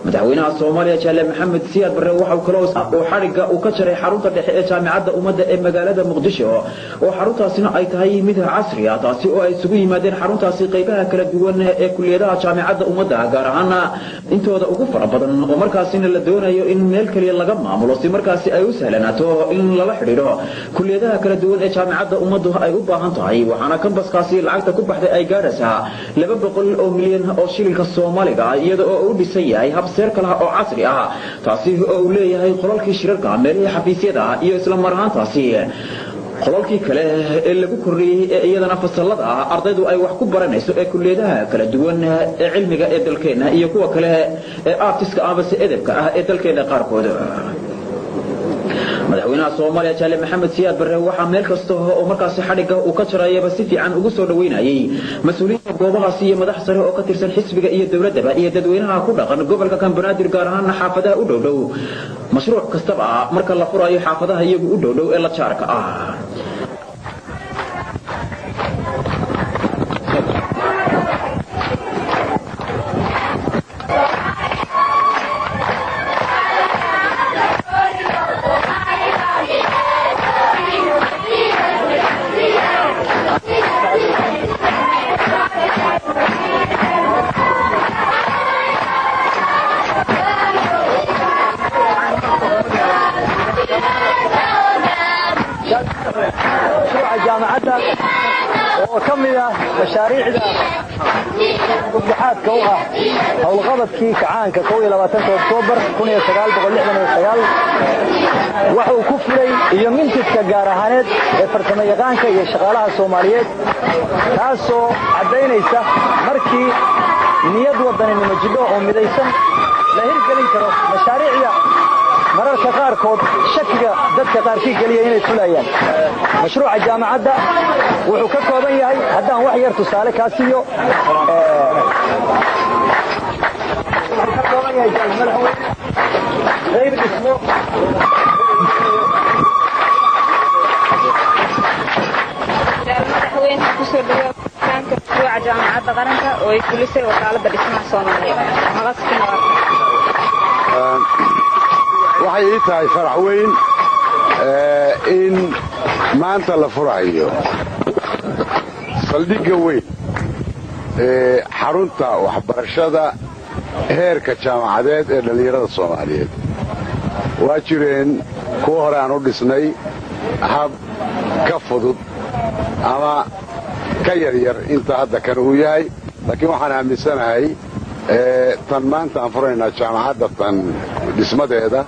madaxweynaha Soomaaliya Jaalle Maxamed Siyaad Barre waxa uu kaloo xariga uu ka jaray xarunta dhexe ee jaamacadda ummadda ee magaalada Muqdisho oo xaruntaasina ay tahay mid casri ah taasi oo ay isugu yimaadeen xaruntaasi qaybaha kala duwan ee kulliyadaha jaamacadda ummadda gaar ahaan intooda ugu fara badan oo markaasina la doonayo in meel kaliya laga maamulo si markaasi ay u sahlanaato in lala xiriiro kulliyadaha kala duwan ee jaamacadda ummaddu ay u baahan tahay waxaana kambaskaasi lacagta ku baxday ay gaaraysaa 200 milyan oo shilinka Soomaaliga iyada oo uu dhisay yahay hab seerkala oo casri ah taasi oo uu leeyahay qolalkii shirarka meelaha xafiisyada iyo isla marhaantaasi qolalkii kale ee lagu koriyay iyadana fasalada ardaydu ay wax ku baranayso ee kulliyadaha kala duwan ee cilmiga ee dalkeena iyo kuwa kale ee artiska ama edebka ah ee dalkeena qaarkood madaxweynaha Soomaaliya Jaalle Maxamed Siyaad Barre waxa meel kasta oo markaas xariga uu ka jarayba si fiican ugu soo dhaweynayay mas'uuliyiinta goobahaas iyo madax sare oo ka tirsan xisbiga iyo dawladda iyo dadweynaha ku dhaqan gobolka Banaadir gaar ahaan xaafadaha u dhow mashruuc kastaba marka la furayo xaafadaha iyagu u dhow ee la jaarka ah jaamacadda oo kamida mashaariicda kubxaadka u ah howlqabadkii kacaanka 21 Oktoobar 1969 waxa uu ku fulay iyo mintidka gaar ahaaneed ee farsamo yaqaanka iyo shaqaalaha Soomaaliyeed taasoo cadeynaysa markii niyad wadaninimo jidho oo midaysan la hirgelin karo mashaariicda mararka qaarkood shakiga dadka qaarkii galiya inay fulayaan mashruuca jaamacadda wuxuu ka kooban yahay haddaan wax yar tusaale ka siiyo غير اسمه madaxweynaha ku soo dhawaad kaanka mashruuca jaamacadda qaranka oo ay fulisay wakaaladda dhismaha Soomaaliya maqaskina waxay ii tahay farax weyn in maanta la furayo saldhigga weyn ee xarunta waxbarashada heerka jaamacadeed ee dhalinyarada Soomaaliyeed waa jireen kuwa hore aan u dhisnay hab ka fudud ama ka yaryar inta hadda kan uu yahay laakiin waxaan aaminsanahay tan maanta aan furaynaa jaamacadda tan dhismadeeda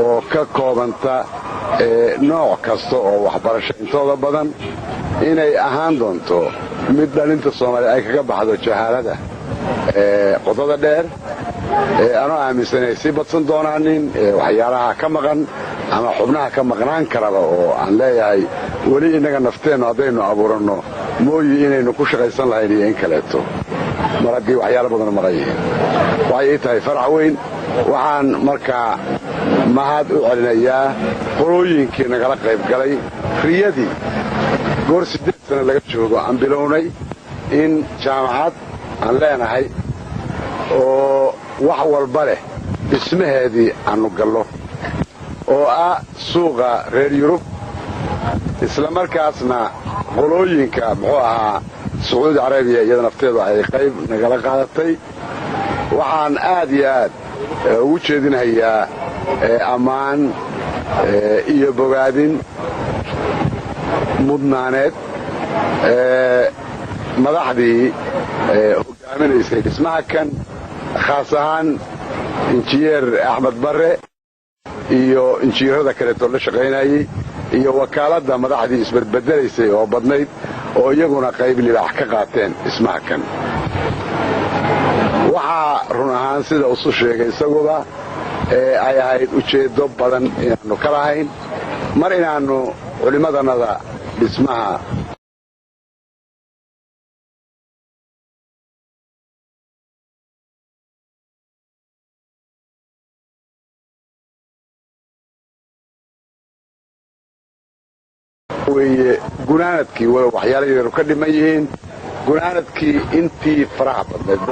oo ka koobanta nooc kasta oo waxbarasho intooda badan inay ahaan doonto mid dhalinta Soomaaliya ay kaga baxdo jahaalada qodada dheer anoo aaminsanay si badsan doonaanin waxyaalaha ka maqan ama xubnaha ka maqnaan karaba oo aan leeyahay weli inaga nafteennu haddaynu abuuranno mooyi inaynu ku shaqaysan lahayn iyo in kaleeto mar haddii waxyaalo badan maqan yihiin waxay ii tahay farax weyn waxaan markaa mahad u celinayaa qolooyinkii nagala qayb galay riyadii goor 8 sano laga joogo aan bilownay in jaamacad aan leenahay oo wax walba leh dhismaheedii aanu gallo oo ah suuqa reer Yurub isla markaasna qolooyinka muxuu ahaa Sacuudi Carabiya iyada nafteedu ay qayb nagala qaadatay waxaan aad iyo aad ugu jeedinayaa ammaan iyo bogaadin mudnaaneed madaxdii hogaaminaysay dhismaha kan khaas ahaan injineer Axmed Barre iyo injineerada kale oo la shaqeynayay iyo wakaaladda madaxdii isbedbedelaysay oo badnayd oo iyaguna qayb libaax ka qaateen dhismaha kan waxaa run ahaan sida uu soo sheegay isaguba ay ahayd ujeedo badan inaanu ka lahayn mar inaanu culimadanada dhismaha gunaanadkii waxyaalo yar ka dhiman yihiin gunaanadkii intii faraha badneed